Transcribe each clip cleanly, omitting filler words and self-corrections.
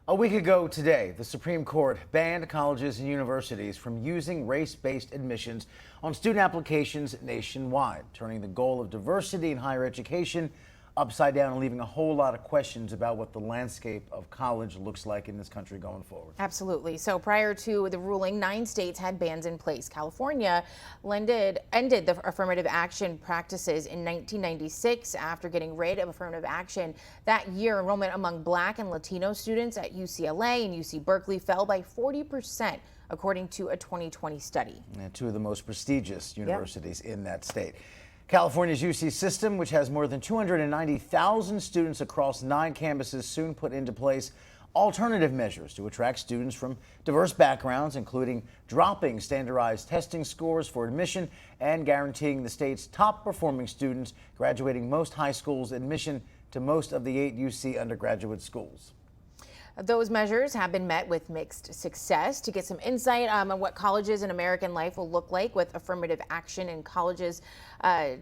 A week ago today, the Supreme Court banned colleges and universities from using race-based admissions on student applications nationwide, turning the goal of diversity in higher education upside down and leaving a whole lot of questions about what the landscape of college looks like in this country going forward. Absolutely. So prior to the ruling, 9 states had bans in place. California ended the affirmative action practices in 1996 after getting rid of affirmative action. That year, enrollment among Black and Latino students at UCLA and UC Berkeley fell by 40%, according to a 2020 study. And two of the most prestigious universities in that state. California's UC system, which has more than 290,000 students across 9 campuses, soon put into place alternative measures to attract students from diverse backgrounds, including dropping standardized testing scores for admission and guaranteeing the state's top performing students graduating most high schools admission to most of the 8 UC undergraduate schools. Those measures have been met with mixed success. To get some insight on what colleges and American life will look like with affirmative action in colleges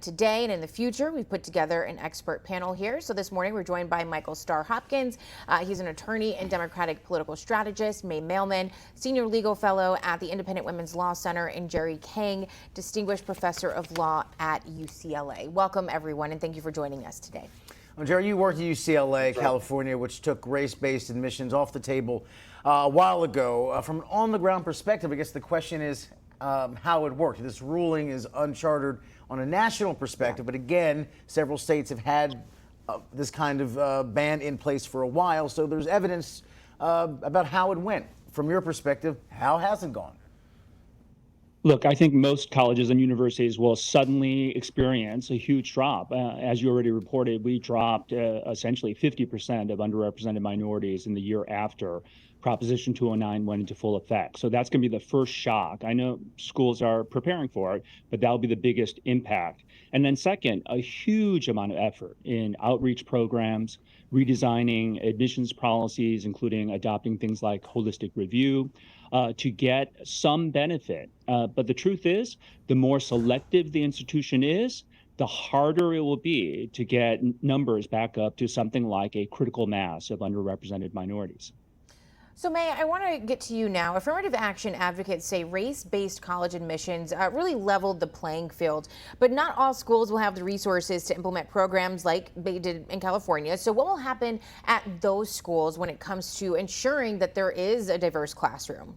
today and in the future, we've put together an expert panel here. So this morning we're joined by Michael Starr Hopkins. He's an attorney and Democratic political strategist, May Mailman, senior legal fellow at the Independent Women's Law Center, and Jerry Kang, distinguished professor of law at UCLA. Welcome, everyone, and thank you for joining us today. Well, Jerry, you worked at UCLA, California, which took race-based admissions off the table a while ago. From an on-the-ground perspective, I guess the question is how it worked. This ruling is uncharted on a national perspective, but again, several states have had this kind of ban in place for a while, so there's evidence about how it went. From your perspective, how has it gone? Look, I think most colleges and universities will suddenly experience a huge drop. As you already reported, we dropped essentially 50% of underrepresented minorities in the year after Proposition 209 went into full effect. So that's going to be the first shock. I know schools are preparing for it, but that'll be the biggest impact. And then second, a huge amount of effort in outreach programs, redesigning admissions policies, including adopting things like holistic review, to get some benefit. But the truth is, the more selective the institution is, the harder it will be to get numbers back up to something like a critical mass of underrepresented minorities. So May, I want to get to you now. Affirmative action advocates say race-based college admissions really leveled the playing field, but not all schools will have the resources to implement programs like they did in California. So what will happen at those schools when it comes to ensuring that there is a diverse classroom?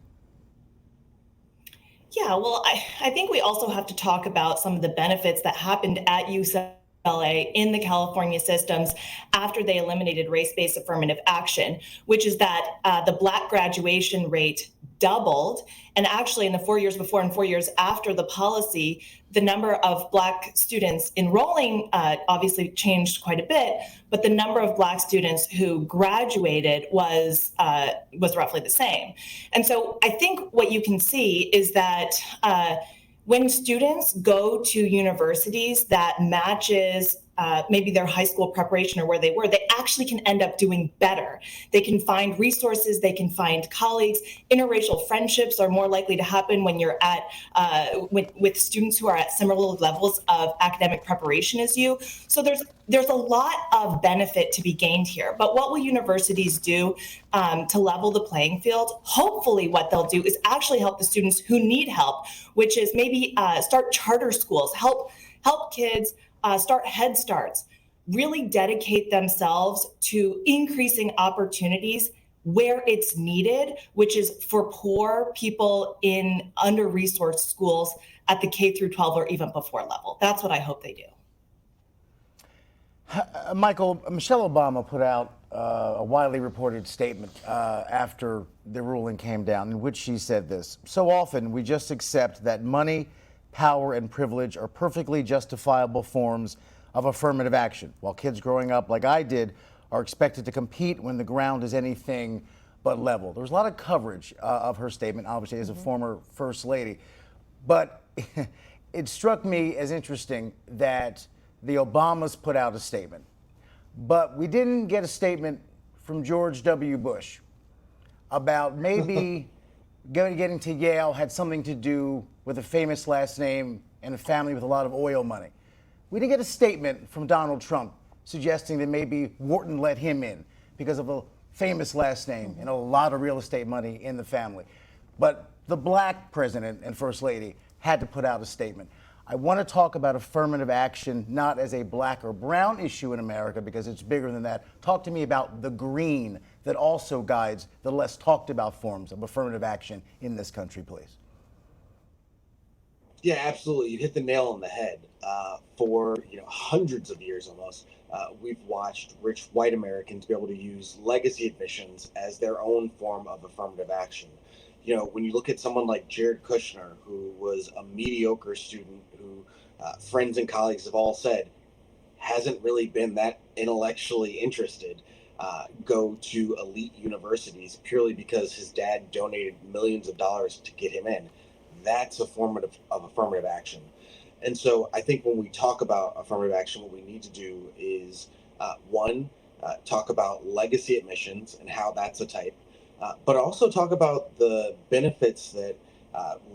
Yeah, well, I think we also have to talk about some of the benefits that happened at UCLA in the California systems after they eliminated race-based affirmative action, which is that the Black graduation rate doubled. And actually, in the 4 years before and 4 years after the policy, the number of Black students enrolling obviously changed quite a bit, but the number of Black students who graduated was roughly the same. And so I think what you can see is that when students go to universities that matches maybe their high school preparation or where they were, they actually can end up doing better. They can find resources, they can find colleagues. Interracial friendships are more likely to happen when you're at with students who are at similar levels of academic preparation as you. So there's a lot of benefit to be gained here. But what will universities do to level the playing field? Hopefully what they'll do is actually help the students who need help, which is maybe start charter schools, help kids start Head Starts, really dedicate themselves to increasing opportunities where it's needed, which is for poor people in under-resourced schools at the K through 12 or even before level. That's what I hope they do. Michael, Michelle Obama put out a widely reported statement after the ruling came down in which she said this: "So often we just accept that money, power, and privilege are perfectly justifiable forms of affirmative action, while kids growing up like I did are expected to compete when the ground is anything but level." There was a lot of coverage of her statement, obviously, as a former First Lady. But it struck me as interesting that the Obamas put out a statement, but we didn't get a statement from George W. Bush about maybe getting to Yale had something to do with a famous last name and a family with a lot of oil money. We didn't get a statement from Donald Trump suggesting that maybe Wharton let him in because of a famous last name and a lot of real estate money in the family. But the black president and first lady had to put out a statement. I want to talk about affirmative action not as a black or brown issue in America, because it's bigger than that. Talk to me about the green that also guides the less talked about forms of affirmative action in this country, please. Yeah, absolutely. You hit the nail on the head. For hundreds of years almost, we've watched rich white Americans be able to use legacy admissions as their own form of affirmative action. When you look at someone like Jared Kushner, who was a mediocre student, who friends and colleagues have all said hasn't really been that intellectually interested, go to elite universities purely because his dad donated millions of dollars to get him in. That's a form of affirmative action. And so I think when we talk about affirmative action, what we need to do is talk about legacy admissions and how that's a type, but also talk about the benefits that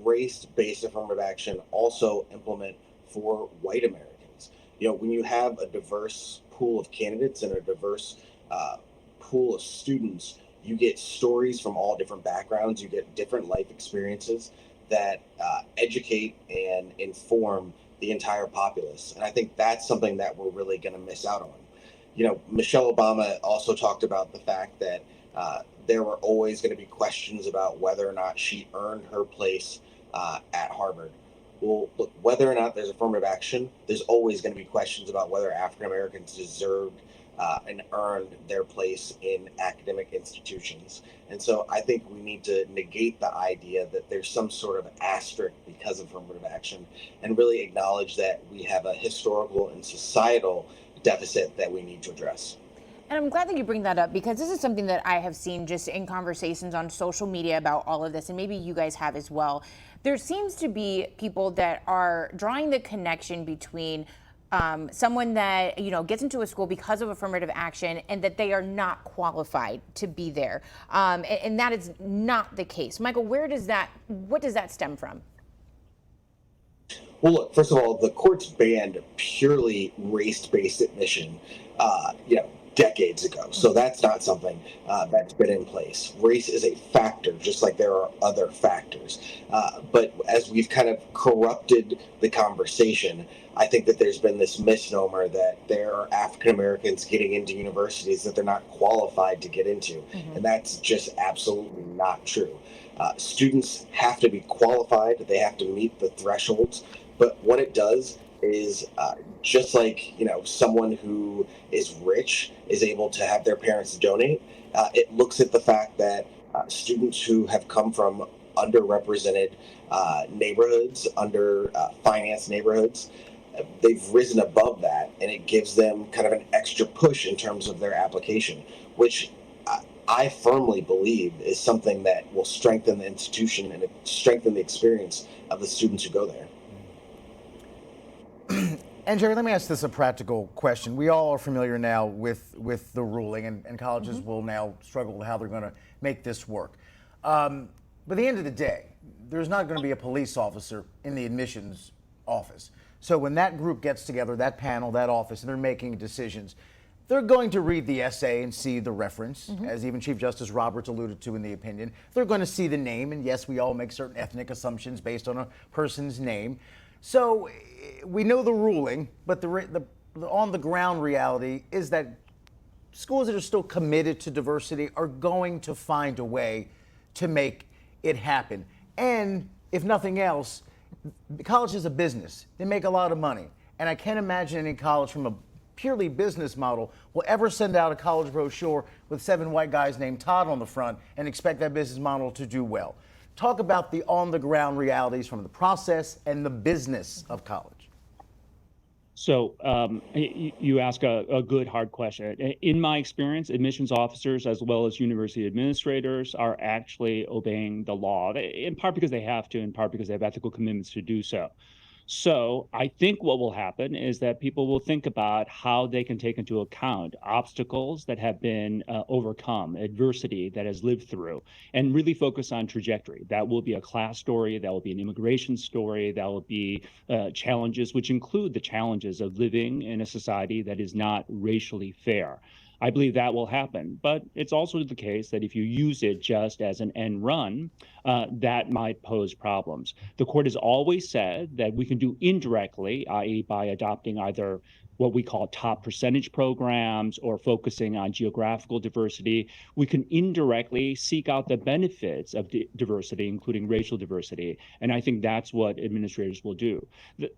race-based affirmative action also implement for white Americans. When you have a diverse pool of candidates and a diverse pool of students, you get stories from all different backgrounds, you get different life experiences that educate and inform the entire populace. And I think that's something that we're really going to miss out on. Michelle Obama also talked about the fact that there were always going to be questions about whether or not she earned her place at Harvard. Well, look, whether or not there's affirmative action, there's always going to be questions about whether African Americans deserved and earned their place in academic institutions. And so I think we need to negate the idea that there's some sort of asterisk because of affirmative action, and really acknowledge that we have a historical and societal deficit that we need to address. And I'm glad that you bring that up, because this is something that I have seen just in conversations on social media about all of this, and maybe you guys have as well. There seems to be people that are drawing the connection between someone that gets into a school because of affirmative action and that they are not qualified to be there, and that is not the case. Michael, what does that stem from? Well, look, first of all, the courts banned purely race-based admission, decades ago. So that's not something that's been in place. Race is a factor, just like there are other factors. But as we've kind of corrupted the conversation, I think that there's been this misnomer that there are African Americans getting into universities that they're not qualified to get into. Mm-hmm. And that's just absolutely not true. Students have to be qualified. They have to meet the thresholds. But what it does is just like someone who is rich is able to have their parents donate, it looks at the fact that students who have come from underrepresented neighborhoods, under financed neighborhoods, they've risen above that, and it gives them kind of an extra push in terms of their application, which I firmly believe is something that will strengthen the institution and strengthen the experience of the students who go there. And Jerry, let me ask this a practical question. We all are familiar now with the ruling, and colleges will now struggle with how they're going to make this work. But at the end of the day, there's not going to be a police officer in the admissions office. So when that group gets together, that panel, that office, and they're making decisions, they're going to read the essay and see the reference, as even Chief Justice Roberts alluded to in the opinion. They're going to see the name, and yes, we all make certain ethnic assumptions based on a person's name. So we know the ruling, but the on-the-ground reality is that schools that are still committed to diversity are going to find a way to make it happen. And if nothing else, college is a business. They make a lot of money. And I can't imagine any college from a purely business model will ever send out a college brochure with 7 white guys named Todd on the front and expect that business model to do well. Talk about the on-the-ground realities from the process and the business of college. So you ask a good, hard question. In my experience, admissions officers as well as university administrators are actually obeying the law, in part because they have to, in part because they have ethical commitments to do so. So I think what will happen is that people will think about how they can take into account obstacles that have been overcome, adversity that has lived through, and really focus on trajectory. That will be a class story, that will be an immigration story, that will be challenges, which include the challenges of living in a society that is not racially fair. I believe that will happen. But it's also the case that if you use it just as an end run, that might pose problems. The court has always said that we can do indirectly, i.e., by adopting either what we call top percentage programs or focusing on geographical diversity. We can indirectly seek out the benefits of diversity, including racial diversity. And I think that's what administrators will do.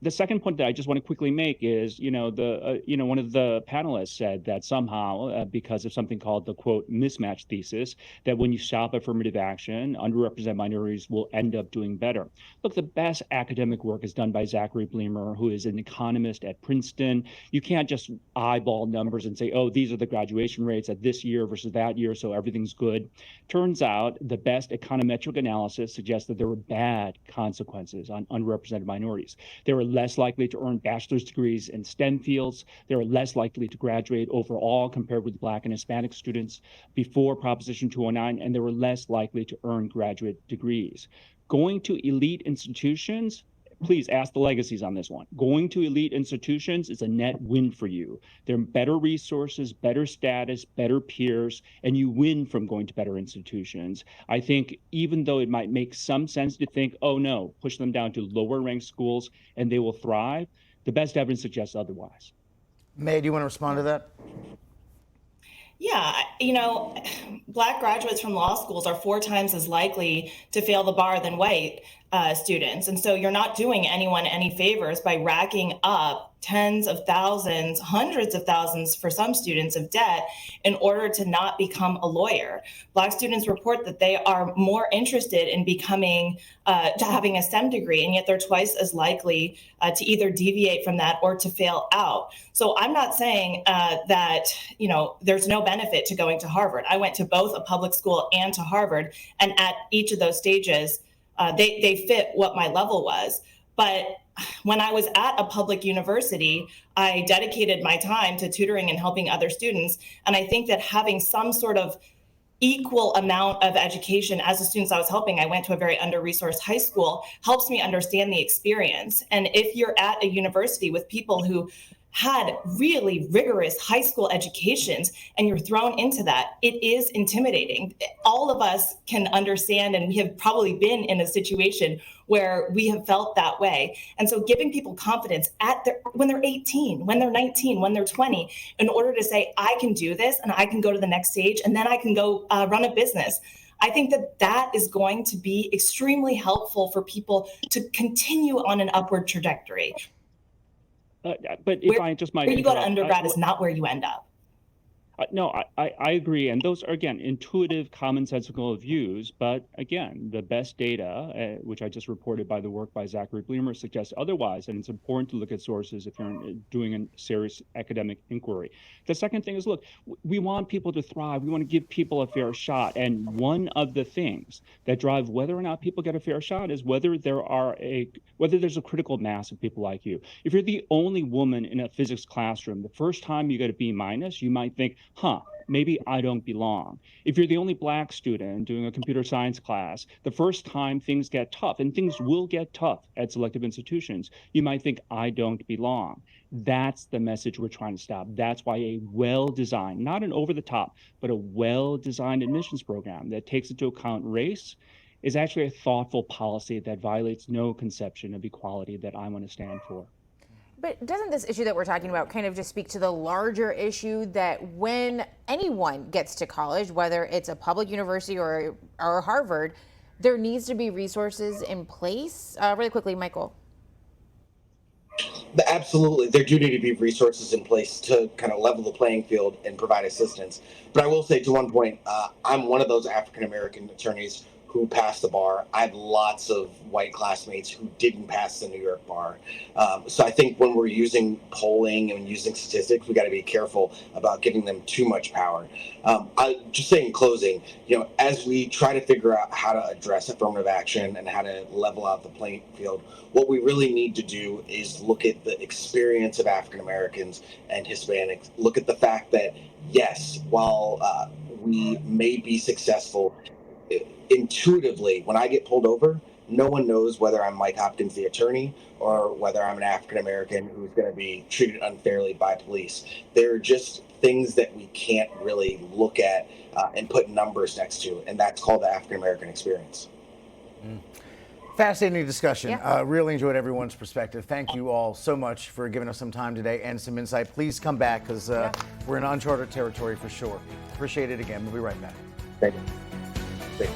The second point that I just want to quickly make is, one of the panelists said that somehow, because of something called the quote mismatch thesis, that when you stop affirmative action, underrepresented minorities will end up doing better. Look, the best academic work is done by Zachary Bleemer, who is an economist at Princeton. You can't just eyeball numbers and say, oh, these are the graduation rates at this year versus that year, so everything's good. Turns out the best econometric analysis suggests that there were bad consequences on underrepresented minorities. They were less likely to earn bachelor's degrees in STEM fields. They were less likely to graduate overall compared with Black and Hispanic students before Proposition 209, and they were less likely to earn graduate degrees. Going to elite institutions, please ask the legacies on this one. Going to elite institutions is a net win for you. There are better resources, better status, better peers, and you win from going to better institutions. I think even though it might make some sense to think, oh no, push them down to lower ranked schools and they will thrive, the best evidence suggests otherwise. May, do you want to respond to that? Yeah, Black graduates from law schools are 4 times as likely to fail the bar than white students. And so you're not doing anyone any favors by racking up tens of thousands, hundreds of thousands for some students of debt in order to not become a lawyer. Black students report that they are more interested in becoming, to having a STEM degree, and yet they're twice as likely to either deviate from that or to fail out. So I'm not saying that, there's no benefit to going to Harvard. I went to both a public school and to Harvard, and at each of those stages, they fit what my level was. But when I was at a public university, I dedicated my time to tutoring and helping other students. And I think that having some sort of equal amount of education as the students I was helping, I went to a very under-resourced high school, helps me understand the experience. And if you're at a university with people who had really rigorous high school educations and you're thrown into that, it is intimidating. All of us can understand, and we have probably been in a situation where we have felt that way. And so giving people confidence when they're 18, when they're 19, when they're 20, in order to say, I can do this and I can go to the next stage and then I can go run a business. I think that is going to be extremely helpful for people to continue on an upward trajectory. But if I just might where you go to undergrad is not where you end up. No, I agree. And those are, again, intuitive, commonsensical views. But again, the best data, which I just reported by the work by Zachary Bleemer, suggests otherwise. And it's important to look at sources if you're doing a serious academic inquiry. The second thing is, look, we want people to thrive. We want to give people a fair shot. And one of the things that drive whether or not people get a fair shot is whether there's a critical mass of people like you. If you're the only woman in a physics classroom, the first time you get a B-, you might think, maybe I don't belong. If you're the only Black student doing a computer science class, the first time things get tough, and things will get tough at selective institutions, you might think I don't belong. That's the message we're trying to stop. That's why a well-designed, not an over-the-top, but a well-designed admissions program that takes into account race is actually a thoughtful policy that violates no conception of equality that I want to stand for. But doesn't this issue that we're talking about kind of just speak to the larger issue that when anyone gets to college, whether it's a public university or Harvard, there needs to be resources in place? Really quickly, Michael. Absolutely. There do need to be resources in place to kind of level the playing field and provide assistance. But I will say to one point, I'm one of those African-American attorneys who passed the bar. I have lots of white classmates who didn't pass the New York bar. So I think when we're using polling and using statistics, we got to be careful about giving them too much power. I just say in closing, as we try to figure out how to address affirmative action and how to level out the playing field, what we really need to do is look at the experience of African Americans and Hispanics, look at the fact that, yes, while we may be successful, intuitively, when I get pulled over, no one knows whether I'm Mike Hopkins, the attorney, or whether I'm an African American who's going to be treated unfairly by police. They're just things that we can't really look at and put numbers next to, and that's called the African American experience. Fascinating discussion. Yeah. Really enjoyed everyone's perspective. Thank you all so much for giving us some time today and some insight. Please come back because we're in uncharted territory for sure. Appreciate it again. We'll be right back. Thank you.